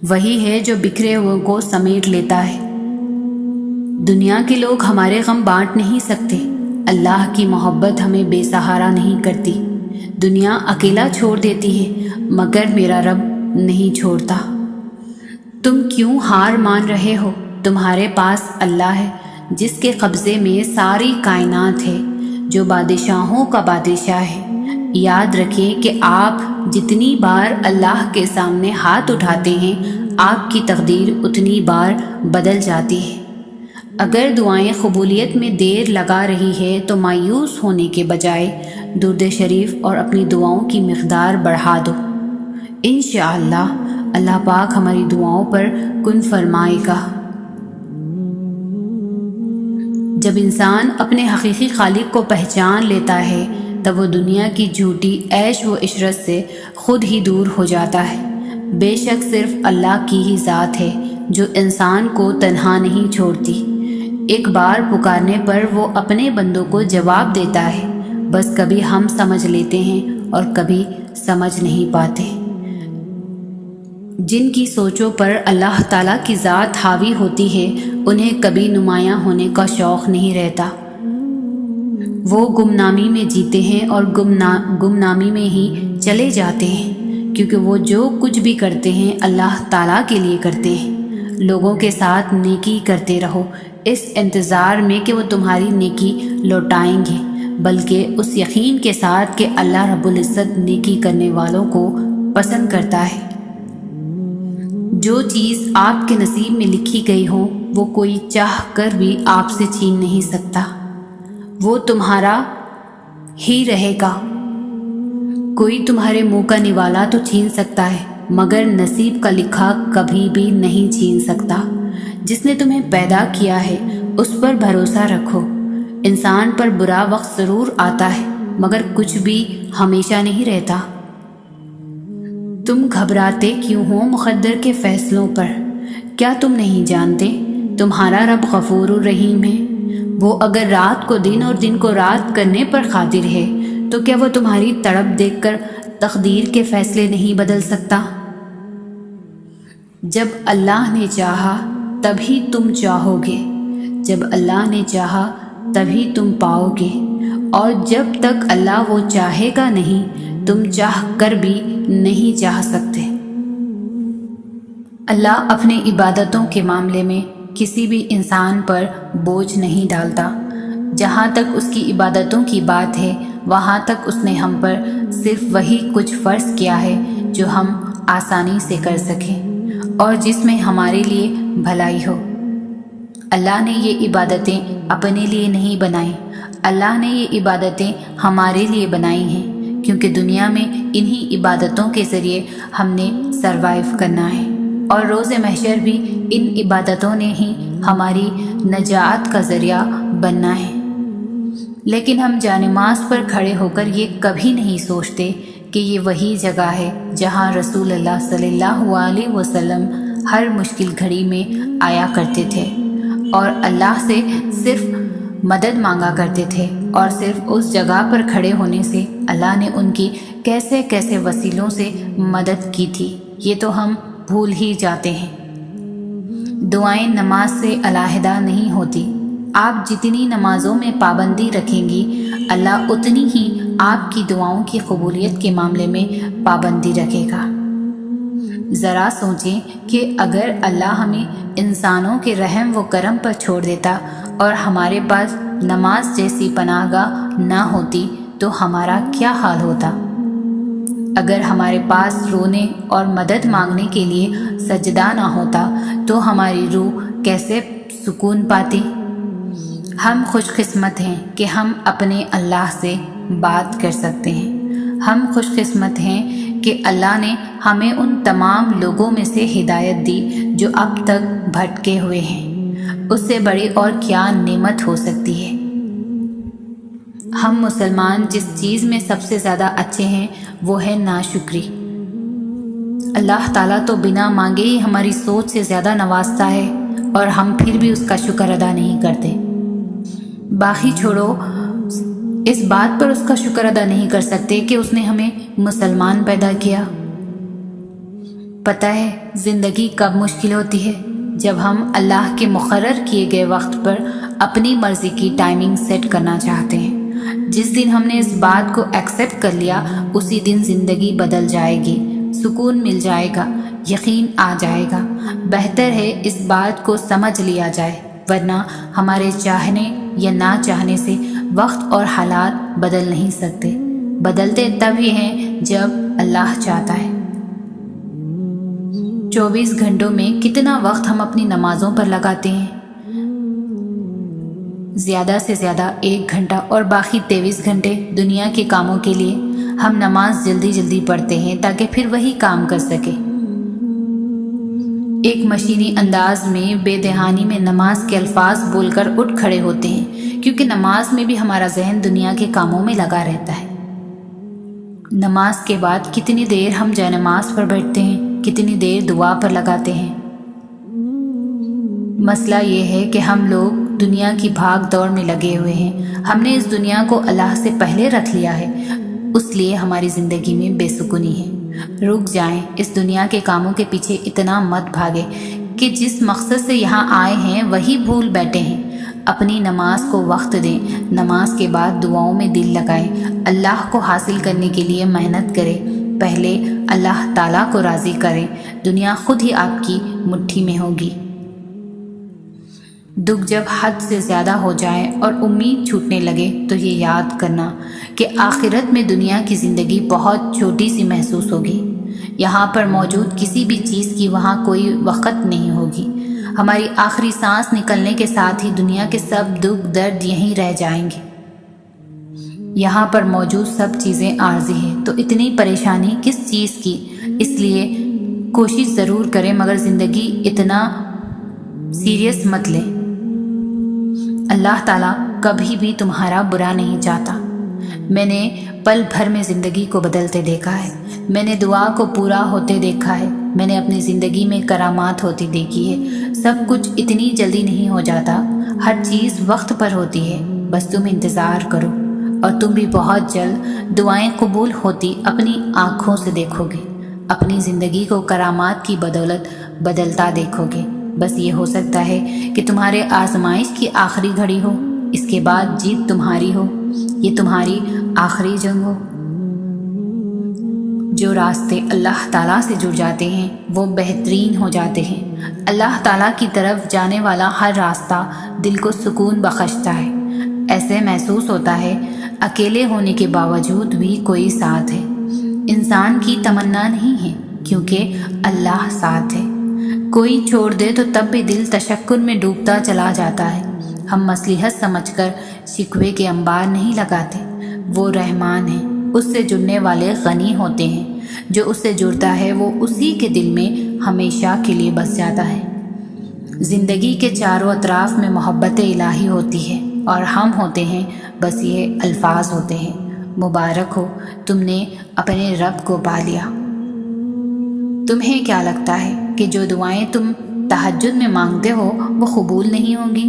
وہی ہے جو بکھرے ہوئے کو سمیٹ لیتا ہے۔ دنیا کے لوگ ہمارے غم بانٹ نہیں سکتے، اللہ کی محبت ہمیں بے سہارا نہیں کرتی۔ دنیا اکیلا چھوڑ دیتی ہے مگر میرا رب نہیں چھوڑتا۔ تم کیوں ہار مان رہے ہو؟ تمہارے پاس اللہ ہے جس کے قبضے میں ساری کائنات ہے، جو بادشاہوں کا بادشاہ ہے۔ یاد رکھیں کہ آپ جتنی بار اللہ کے سامنے ہاتھ اٹھاتے ہیں، آپ کی تقدیر اتنی بار بدل جاتی ہے۔ اگر دعائیں قبولیت میں دیر لگا رہی ہے تو مایوس ہونے کے بجائے درود شریف اور اپنی دعاؤں کی مقدار بڑھا دو، انشاءاللہ اللہ پاک ہماری دعاؤں پر کن فرمائے گا۔ جب انسان اپنے حقیقی خالق کو پہچان لیتا ہے تب وہ دنیا کی جھوٹی عیش و عشرت سے خود ہی دور ہو جاتا ہے۔ بے شک صرف اللہ کی ہی ذات ہے جو انسان کو تنہا نہیں چھوڑتی، ایک بار پکارنے پر وہ اپنے بندوں کو جواب دیتا ہے، بس کبھی ہم سمجھ لیتے ہیں اور کبھی سمجھ نہیں پاتے۔ جن کی سوچوں پر اللہ تعالیٰ کی ذات حاوی ہوتی ہے انہیں کبھی نمایاں ہونے کا شوق نہیں رہتا، وہ گمنامی میں جیتے ہیں اور گمنامی میں ہی چلے جاتے ہیں، کیونکہ وہ جو کچھ بھی کرتے ہیں اللہ تعالیٰ کے لیے کرتے ہیں۔ لوگوں کے ساتھ نیکی کرتے رہو اس انتظار میں کہ وہ تمہاری نیکی لوٹائیں گے، بلکہ اس یقین کے ساتھ کہ اللہ رب العزت نیکی کرنے والوں کو پسند کرتا ہے۔ جو چیز آپ کے نصیب میں لکھی گئی ہو وہ کوئی چاہ کر بھی آپ سے چھین نہیں سکتا، وہ تمہارا ہی رہے گا۔ کوئی تمہارے منہ کا نوالا تو چھین سکتا ہے مگر نصیب کا لکھا کبھی بھی نہیں چھین سکتا۔ جس نے تمہیں پیدا کیا ہے اس پر بھروسہ رکھو۔ انسان پر برا وقت ضرور آتا ہے مگر کچھ بھی ہمیشہ نہیں رہتا۔ تم گھبراتے کیوں ہو مقدر کے فیصلوں پر؟ کیا تم نہیں جانتے تمہارا رب غفور الرحیم ہے؟ وہ اگر رات کو دن اور دن کو رات کرنے پر قادر ہے تو کیا وہ تمہاری تڑپ دیکھ کر تقدیر کے فیصلے نہیں بدل سکتا؟ جب اللہ نے چاہا تبھی تم چاہو گے، جب اللہ نے چاہا تبھی تم پاؤ گے، اور جب تک اللہ وہ چاہے گا نہیں تم چاہ کر بھی نہیں چاہ سکتے۔ اللہ اپنے عبادتوں کے معاملے میں کسی بھی انسان پر بوجھ نہیں ڈالتا۔ جہاں تک اس کی عبادتوں کی بات ہے وہاں تک اس نے ہم پر صرف وہی کچھ فرض کیا ہے جو ہم آسانی سے کر سکیں اور جس میں ہمارے لیے بھلائی ہو۔ اللہ نے یہ عبادتیں اپنے لیے نہیں بنائیں، اللہ نے یہ عبادتیں ہمارے لیے بنائی ہیں، کیونکہ دنیا میں انہی عبادتوں کے ذریعے ہم نے سروائیو کرنا ہے، اور روز محشر بھی ان عبادتوں نے ہی ہماری نجات کا ذریعہ بننا ہے۔ لیکن ہم جانماز پر کھڑے ہو کر یہ کبھی نہیں سوچتے کہ یہ وہی جگہ ہے جہاں رسول اللہ صلی اللہ علیہ وسلم ہر مشکل گھڑی میں آیا کرتے تھے اور اللہ سے صرف مدد مانگا کرتے تھے، اور صرف اس جگہ پر کھڑے ہونے سے اللہ نے ان کی کیسے کیسے وسیلوں سے مدد کی تھی یہ تو ہم بھول ہی جاتے ہیں۔ دعائیں نماز سے علیحدہ نہیں ہوتی، آپ جتنی نمازوں میں پابندی رکھیں گی اللہ اتنی ہی آپ کی دعاؤں کی قبولیت کے معاملے میں پابندی رکھے گا۔ ذرا سوچیں کہ اگر اللہ ہمیں انسانوں کے رحم و کرم پر چھوڑ دیتا اور ہمارے پاس نماز جیسی پناہ گاہ نہ ہوتی تو ہمارا کیا حال ہوتا؟ اگر ہمارے پاس رونے اور مدد مانگنے کے لیے سجدہ نہ ہوتا تو ہماری روح کیسے سکون پاتی؟ ہم خوش قسمت ہیں کہ ہم اپنے اللہ سے بات کر سکتے ہیں، ہم خوش قسمت ہیں کہ اللہ نے ہمیں ان تمام لوگوں میں سے ہدایت دی جو اب تک بھٹکے ہوئے ہیں۔ اس سے بڑی اور کیا نعمت ہو سکتی ہے؟ ہم مسلمان جس چیز میں سب سے زیادہ اچھے ہیں وہ ہے ناشکری۔ اللہ تعالیٰ تو بنا مانگے ہی ہماری سوچ سے زیادہ نوازتا ہے اور ہم پھر بھی اس کا شکر ادا نہیں کرتے۔ باقی چھوڑو، اس بات پر اس کا شکر ادا نہیں کر سکتے کہ اس نے ہمیں مسلمان پیدا کیا۔ پتہ ہے زندگی کب مشکل ہوتی ہے؟ جب ہم اللہ کے مقرر کیے گئے وقت پر اپنی مرضی کی ٹائمنگ سیٹ کرنا چاہتے ہیں۔ جس دن ہم نے اس بات کو ایکسیپٹ کر لیا اسی دن زندگی بدل جائے گی، سکون مل جائے گا، یقین آ جائے گا۔ بہتر ہے اس بات کو سمجھ لیا جائے، ورنہ ہمارے چاہنے یا نہ چاہنے سے وقت اور حالات بدل نہیں سکتے۔ بدلتے تبھی ہیں جب اللہ چاہتا ہے۔ 24 گھنٹوں میں کتنا وقت ہم اپنی نمازوں پر لگاتے ہیں؟ زیادہ سے زیادہ 1 گھنٹہ، اور باقی 23 گھنٹے دنیا کے کاموں کے لیے۔ ہم نماز جلدی جلدی پڑھتے ہیں تاکہ پھر وہی کام کر سکے۔ ایک مشینی انداز میں بے دہانی میں نماز کے الفاظ بول کر اٹھ کھڑے ہوتے ہیں، کیونکہ نماز میں بھی ہمارا ذہن دنیا کے کاموں میں لگا رہتا ہے۔ نماز کے بعد کتنی دیر ہم جائے نماز پر بیٹھتے ہیں، کتنی دیر دعا پر لگاتے ہیں۔ مسئلہ یہ ہے کہ ہم لوگ دنیا کی بھاگ دوڑ میں لگے ہوئے ہیں۔ ہم نے اس دنیا کو اللہ سے پہلے رکھ لیا ہے، اس لیے ہماری زندگی میں بے سکونی ہے۔ رک جائیں، اس دنیا کے کاموں کے پیچھے اتنا مت بھاگے کہ جس مقصد سے یہاں آئے ہیں وہی بھول بیٹھے ہیں۔ اپنی نماز کو وقت دیں، نماز کے بعد دعاؤں میں دل لگائیں، اللہ کو حاصل کرنے کے لیے محنت کریں۔ پہلے اللہ تعالیٰ کو راضی کریں، دنیا خود ہی آپ کی مٹھی میں ہوگی۔ دکھ جب حد سے زیادہ ہو جائے اور امید چھوٹنے لگے تو یہ یاد کرنا کہ آخرت میں دنیا کی زندگی بہت چھوٹی سی محسوس ہوگی۔ یہاں پر موجود کسی بھی چیز کی وہاں کوئی وقت نہیں ہوگی۔ ہماری آخری سانس نکلنے کے ساتھ ہی دنیا کے سب دکھ درد یہیں رہ جائیں گے۔ یہاں پر موجود سب چیزیں عارضی ہیں، تو اتنی پریشانی کس چیز کی؟ اس لیے کوشش ضرور کریں مگر زندگی اتنا سیریس مت لیں۔ اللہ تعالیٰ کبھی بھی تمہارا برا نہیں چاہتا۔ میں نے پل بھر میں زندگی کو بدلتے دیکھا ہے، میں نے دعا کو پورا ہوتے دیکھا ہے، میں نے اپنی زندگی میں کرامات ہوتی دیکھی ہے۔ سب کچھ اتنی جلدی نہیں ہو جاتا، ہر چیز وقت پر ہوتی ہے، بس تم انتظار کرو اور تم بھی بہت جلد دعائیں قبول ہوتی اپنی آنکھوں سے دیکھو گے، اپنی زندگی کو کرامات کی بدولت بدلتا دیکھو گے۔ بس یہ ہو سکتا ہے کہ تمہارے آزمائش کی آخری گھڑی ہو، اس کے بعد جیت تمہاری ہو، یہ تمہاری آخری جنگ ہو۔ جو راستے اللہ تعالیٰ سے جڑ جاتے ہیں وہ بہترین ہو جاتے ہیں۔ اللہ تعالیٰ کی طرف جانے والا ہر راستہ دل کو سکون بخشتا ہے۔ ایسے محسوس ہوتا ہے اکیلے ہونے کے باوجود بھی کوئی ساتھ ہے۔ انسان کی تمنا نہیں ہے کیونکہ اللہ ساتھ ہے۔ کوئی چھوڑ دے تو تب بھی دل تشکر میں ڈوبتا چلا جاتا ہے۔ ہم مصلحت سمجھ کر شکوے کے انبار نہیں لگاتے۔ وہ رحمان ہے، اس سے جڑنے والے غنی ہوتے ہیں۔ جو اس سے جڑتا ہے وہ اسی کے دل میں ہمیشہ کے لیے بس جاتا ہے۔ زندگی کے چاروں اطراف میں محبت الہی ہوتی ہے اور ہم ہوتے ہیں بس یہ الفاظ ہوتے ہیں۔ مبارک ہو، تم نے اپنے رب کو پا لیا۔ تمہیں کیا لگتا ہے کہ جو دعائیں تم تہجد میں مانگتے ہو وہ قبول نہیں ہوں گی؟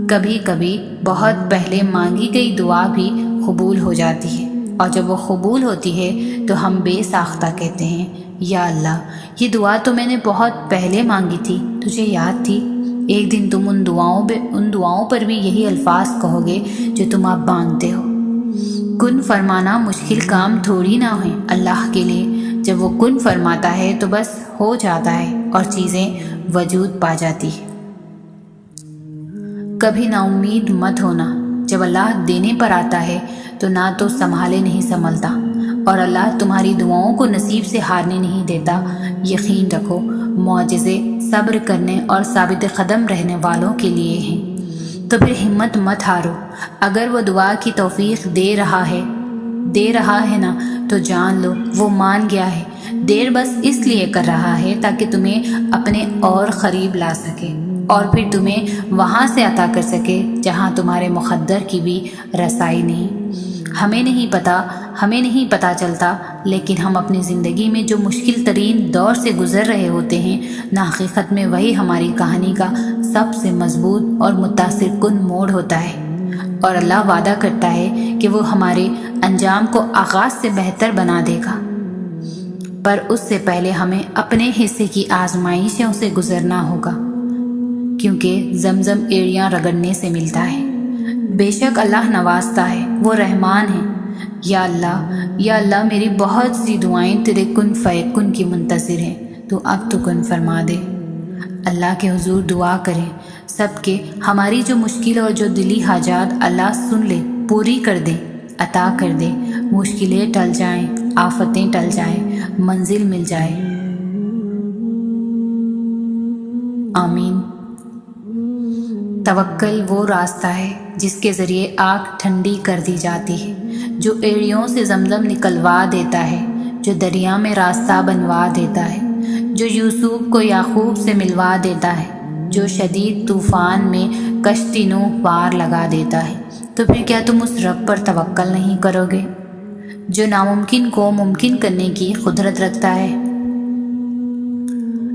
کبھی کبھی بہت پہلے مانگی گئی دعا بھی قبول ہو جاتی ہے، اور جب وہ قبول ہوتی ہے تو ہم بے ساختہ کہتے ہیں یا اللہ یہ دعا تو میں نے بہت پہلے مانگی تھی، تجھے یاد تھی؟ ایک دن تم ان دعاؤں پر بھی یہی الفاظ کہو گے جو تم اب مانگتے ہو۔ کن فرمانا مشکل کام تھوڑی نہ ہے اللہ کے لیے۔ جب وہ کن فرماتا ہے تو بس ہو جاتا ہے اور چیزیں وجود پا جاتی ہے۔ کبھی نا امید مت ہونا، جب اللہ دینے پر آتا ہے تو نہ تو سنبھالے نہیں سنبھلتا، اور اللہ تمہاری دعاؤں کو نصیب سے ہارنے نہیں دیتا۔ یقین رکھو معجزے صبر کرنے اور ثابت قدم رہنے والوں کے لیے ہیں۔ تو پھر ہمت مت ہارو، اگر وہ دعا کی توفیق دے رہا ہے دے رہا ہے نا تو جان لو وہ مان گیا ہے، دیر بس اس لیے کر رہا ہے تاکہ تمہیں اپنے اور قریب لا سکے اور پھر تمہیں وہاں سے عطا کر سکے جہاں تمہارے مقدر کی بھی رسائی نہیں۔ ہمیں نہیں پتہ چلتا، لیکن ہم اپنی زندگی میں جو مشکل ترین دور سے گزر رہے ہوتے ہیں نا، حقیقت میں وہی ہماری کہانی کا سب سے مضبوط اور متاثر کن موڑ ہوتا ہے، اور اللہ وعدہ کرتا ہے کہ وہ ہمارے انجام کو آغاز سے بہتر بنا دے گا، پر اس سے پہلے ہمیں اپنے حصے کی آزمائشوں سے گزرنا ہوگا، کیونکہ زمزم ایڑیاں رگڑنے سے ملتا ہے۔ بے شک اللہ نوازتا ہے، وہ رحمان ہے۔ یا اللہ میری بہت سی دعائیں تیرے کن فیکن کی منتظر ہیں، تو اب تو کن فرما دے۔ اللہ کے حضور دعا کریں سب کے، ہماری جو مشکل اور جو دلی حاجات اللہ سن لے، پوری کر دے، عطا کر دے، مشکلیں ٹل جائیں، آفتیں ٹل جائیں، منزل مل جائے، آمین۔ توکل وہ راستہ ہے جس کے ذریعے آگ ٹھنڈی کر دی جاتی ہے، جو ایڑیوں سے زمزم نکلوا دیتا ہے، جو دریا میں راستہ بنوا دیتا ہے، جو یوسف کو یعقوب سے ملوا دیتا ہے، جو شدید طوفان میں کشتی نوح پار لگا دیتا ہے۔ تو پھر کیا تم اس رب پر توکل نہیں کرو گے جو ناممکن کو ممکن کرنے کی قدرت رکھتا ہے؟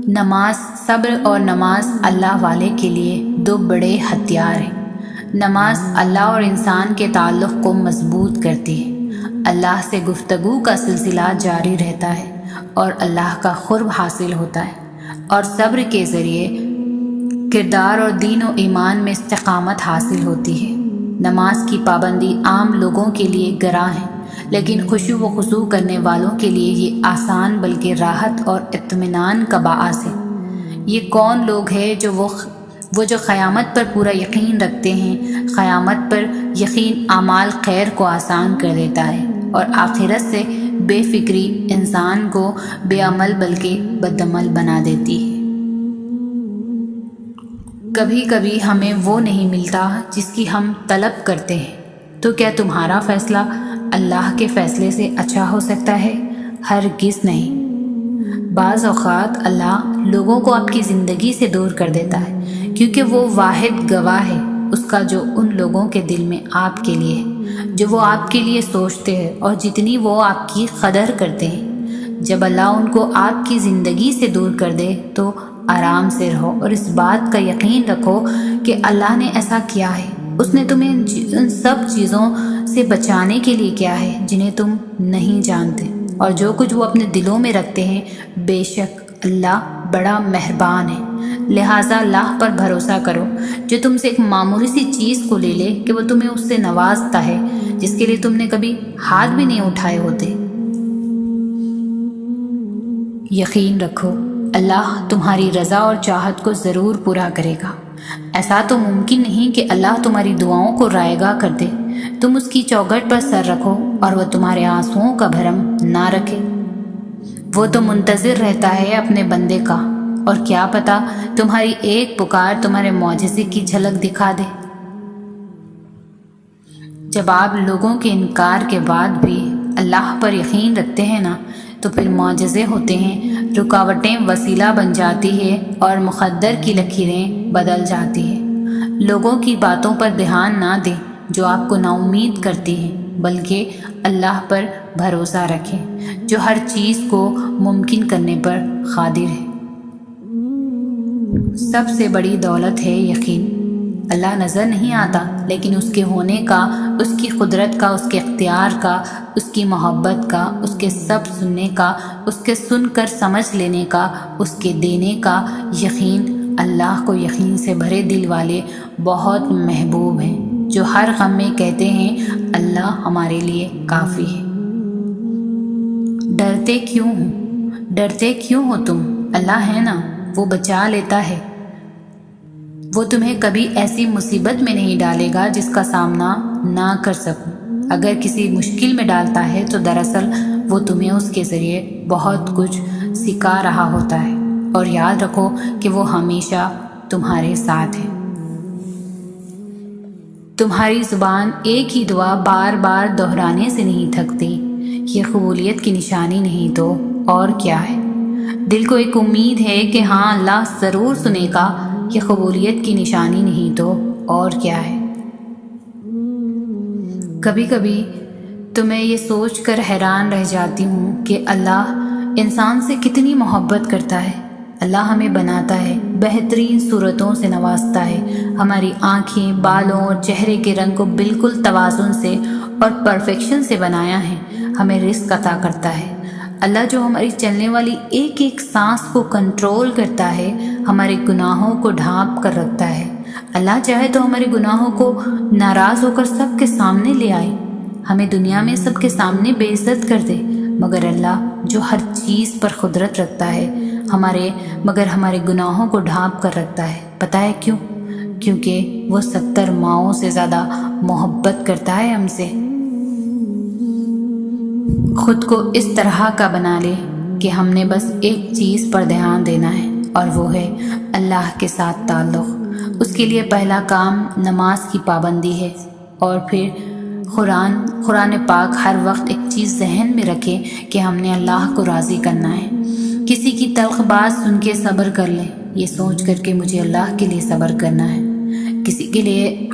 نماز، صبر اور نماز اللہ والے کے لیے دو بڑے ہتھیار ہیں۔ نماز اللہ اور انسان کے تعلق کو مضبوط کرتی ہے، اللہ سے گفتگو کا سلسلہ جاری رہتا ہے اور اللہ کا قرب حاصل ہوتا ہے، اور صبر کے ذریعے کردار اور دین و ایمان میں استقامت حاصل ہوتی ہے۔ نماز کی پابندی عام لوگوں کے لیے گراں ہے، لیکن خشوع و خضوع کرنے والوں کے لیے یہ آسان بلکہ راحت اور اطمینان کا باعث ہے۔ یہ کون لوگ ہیں جو قیامت پر پورا یقین رکھتے ہیں؟ قیامت پر یقین اعمال خیر کو آسان کر دیتا ہے، اور آخرت سے بے فکری انسان کو بے عمل بلکہ بدعمل بنا دیتی ہے۔ کبھی کبھی ہمیں وہ نہیں ملتا جس کی ہم طلب کرتے ہیں، تو کیا تمہارا فیصلہ اللہ کے فیصلے سے اچھا ہو سکتا ہے؟ ہرگز نہیں۔ بعض اوقات اللہ لوگوں کو آپ کی زندگی سے دور کر دیتا ہے، کیونکہ وہ واحد گواہ ہے اس کا جو ان لوگوں کے دل میں آپ کے لیے ہے، جو وہ آپ کے لیے سوچتے ہیں اور جتنی وہ آپ کی قدر کرتے ہیں۔ جب اللہ ان کو آپ کی زندگی سے دور کر دے تو آرام سے رہو اور اس بات کا یقین رکھو کہ اللہ نے ایسا کیا ہے، اس نے تمہیں ان سب چیزوں سے بچانے کے لیے کیا ہے جنہیں تم نہیں جانتے، اور جو کچھ وہ اپنے دلوں میں رکھتے ہیں، بے شک اللہ بڑا مہربان ہے۔ لہٰذا اللہ پر بھروسہ کرو جو تم سے ایک معمولی سی چیز کو لے لے کہ وہ تمہیں اس سے نوازتا ہے جس کے لیے تم نے کبھی ہاتھ بھی نہیں اٹھائے ہوتے۔ یقین رکھو اللہ تمہاری رضا اور چاہت کو ضرور پورا کرے گا۔ ایسا تو ممکن نہیں کہ اللہ تمہاری دعاؤں کو رائے گاہ کر دے۔ تم اس کی چوکھٹ پر سر رکھو اور وہ تمہارے آنسوؤں کا بھرم نہ رکھے۔ وہ تو منتظر رہتا ہے اپنے بندے کا، اور کیا پتہ تمہاری ایک پکار تمہارے معجزے کی جھلک دکھا دے۔ جب آپ لوگوں کے انکار کے بعد بھی اللہ پر یقین رکھتے ہیں نا، تو پھر معجزے ہوتے ہیں، رکاوٹیں وسیلہ بن جاتی ہے اور مقدر کی لکیریں بدل جاتی ہیں۔ لوگوں کی باتوں پر دھیان نہ دیں جو آپ کو نا امید کرتی ہیں، بلکہ اللہ پر بھروسہ رکھیں جو ہر چیز کو ممکن کرنے پر قادر ہے۔ سب سے بڑی دولت ہے یقین۔ اللہ نظر نہیں آتا، لیکن اس کے ہونے کا، اس کی قدرت کا، اس کے اختیار کا، اس کی محبت کا، اس کے سب سننے کا، اس کے سن کر سمجھ لینے کا، اس کے دینے کا یقین۔ اللہ کو یقین سے بھرے دل والے بہت محبوب ہیں جو ہر غم میں کہتے ہیں اللہ ہمارے لیے کافی ہے۔ ڈرتے کیوں ہو تم؟ اللہ ہے نا، وہ بچا لیتا ہے۔ وہ تمہیں کبھی ایسی مصیبت میں نہیں ڈالے گا جس کا سامنا نہ کر سکو۔ اگر کسی مشکل میں ڈالتا ہے تو دراصل وہ تمہیں اس کے ذریعے بہت کچھ سکھا رہا ہوتا ہے، اور یاد رکھو کہ وہ ہمیشہ تمہارے ساتھ ہے۔ تمہاری زبان ایک ہی دعا بار بار دہرانے سے نہیں تھکتی، یہ قبولیت کی نشانی نہیں تو اور کیا ہے؟ دل کو ایک امید ہے کہ ہاں اللہ ضرور سنے گا، یہ قبولیت کی نشانی نہیں تو اور کیا ہے؟ کبھی کبھی تو میں یہ سوچ کر حیران رہ جاتی ہوں کہ اللہ انسان سے کتنی محبت کرتا ہے۔ اللہ ہمیں بناتا ہے، بہترین صورتوں سے نوازتا ہے، ہماری آنکھیں، بالوں اور چہرے کے رنگ کو بالکل توازن سے اور پرفیکشن سے بنایا ہے، ہمیں رزق عطا کرتا ہے۔ اللہ جو ہماری چلنے والی ایک ایک سانس کو کنٹرول کرتا ہے، ہمارے گناہوں کو ڈھانپ کر رکھتا ہے۔ اللہ چاہے تو ہمارے گناہوں کو ناراض ہو کر سب کے سامنے لے آئے، ہمیں دنیا میں سب کے سامنے بے عزت کر دے، مگر اللہ جو ہر چیز پر قدرت رکھتا ہے ہمارے گناہوں کو ڈھانپ کر رکھتا ہے۔ پتہ ہے کیوں؟ کیونکہ وہ 70 ماؤں سے زیادہ محبت کرتا ہے ہم سے۔ خود کو اس طرح کا بنا لے کہ ہم نے بس ایک چیز پر دھیان دینا ہے، اور وہ ہے اللہ کے ساتھ تعلق۔ اس کے لیے پہلا کام نماز کی پابندی ہے، اور پھر قرآن پاک ہر وقت ایک چیز ذہن میں رکھے کہ ہم نے اللہ کو راضی کرنا ہے۔ کسی کی تلخ بات سن کے صبر کر لیں، یہ سوچ کر کہ مجھے اللہ کے لیے صبر کرنا ہے۔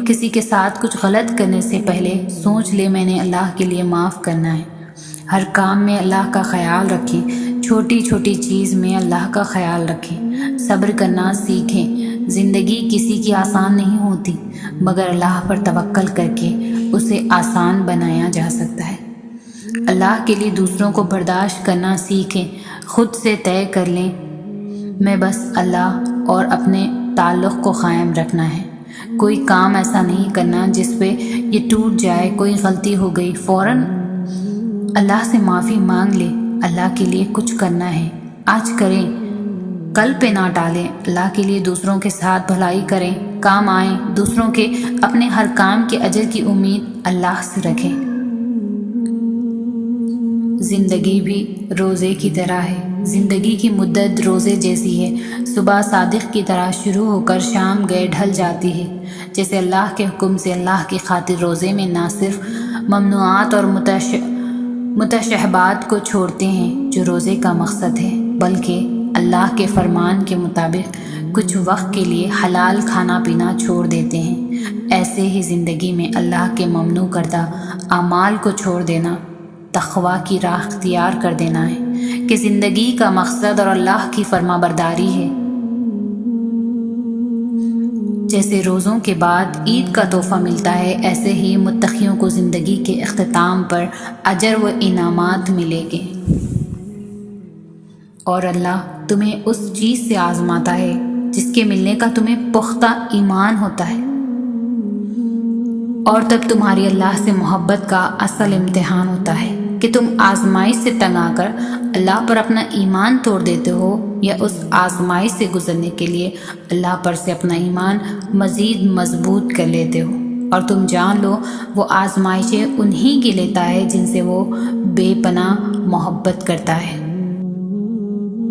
کسی کے ساتھ کچھ غلط کرنے سے پہلے سوچ لے میں نے اللہ کے لیے معاف کرنا ہے۔ ہر کام میں اللہ کا خیال رکھیں، چھوٹی چھوٹی چیز میں اللہ کا خیال رکھیں، صبر کرنا سیکھیں۔ زندگی کسی کی آسان نہیں ہوتی، مگر اللہ پر توکل کر کے اسے آسان بنایا جا سکتا ہے۔ اللہ کے لیے دوسروں کو برداشت کرنا سیکھیں، خود سے طے کر لیں میں بس اللہ اور اپنے تعلق کو قائم رکھنا ہے۔ کوئی کام ایسا نہیں کرنا جس پہ یہ ٹوٹ جائے، کوئی غلطی ہو گئی فوراً اللہ سے معافی مانگ لے۔ اللہ کے لیے کچھ کرنا ہے، آج کریں، کل پہ نہ ٹالیں۔ اللہ کے لیے دوسروں کے ساتھ بھلائی کریں، کام آئیں دوسروں کے، اپنے ہر کام کے اجر کی امید اللہ سے رکھیں۔ زندگی بھی روزے کی طرح ہے، زندگی کی مدت روزے جیسی ہے، صبح صادق کی طرح شروع ہو کر شام گئے ڈھل جاتی ہے۔ جیسے اللہ کے حکم سے اللہ کی خاطر روزے میں نہ صرف ممنوعات اور متشابہات کو چھوڑتے ہیں جو روزے کا مقصد ہے، بلکہ اللہ کے فرمان کے مطابق کچھ وقت کے لیے حلال کھانا پینا چھوڑ دیتے ہیں۔ ایسے ہی زندگی میں اللہ کے ممنوع کردہ اعمال کو چھوڑ دینا، تقوی کی راہ اختیار کر دینا ہے کہ زندگی کا مقصد اور اللہ کی فرما برداری ہے۔ جیسے روزوں کے بعد عید کا تحفہ ملتا ہے، ایسے ہی متقیوں کو زندگی کے اختتام پر اجر و انعامات ملیں گے۔ اور اللہ تمہیں اس چیز سے آزماتا ہے جس کے ملنے کا تمہیں پختہ ایمان ہوتا ہے، اور تب تمہاری اللہ سے محبت کا اصل امتحان ہوتا ہے کہ تم آزمائش سے تنگ آ کر اللہ پر اپنا ایمان توڑ دیتے ہو، یا اس آزمائش سے گزرنے کے لیے اللہ پر سے اپنا ایمان مزید مضبوط کر لیتے ہو۔ اور تم جان لو وہ آزمائشیں انہی کی لیتا ہے جن سے وہ بے پناہ محبت کرتا ہے۔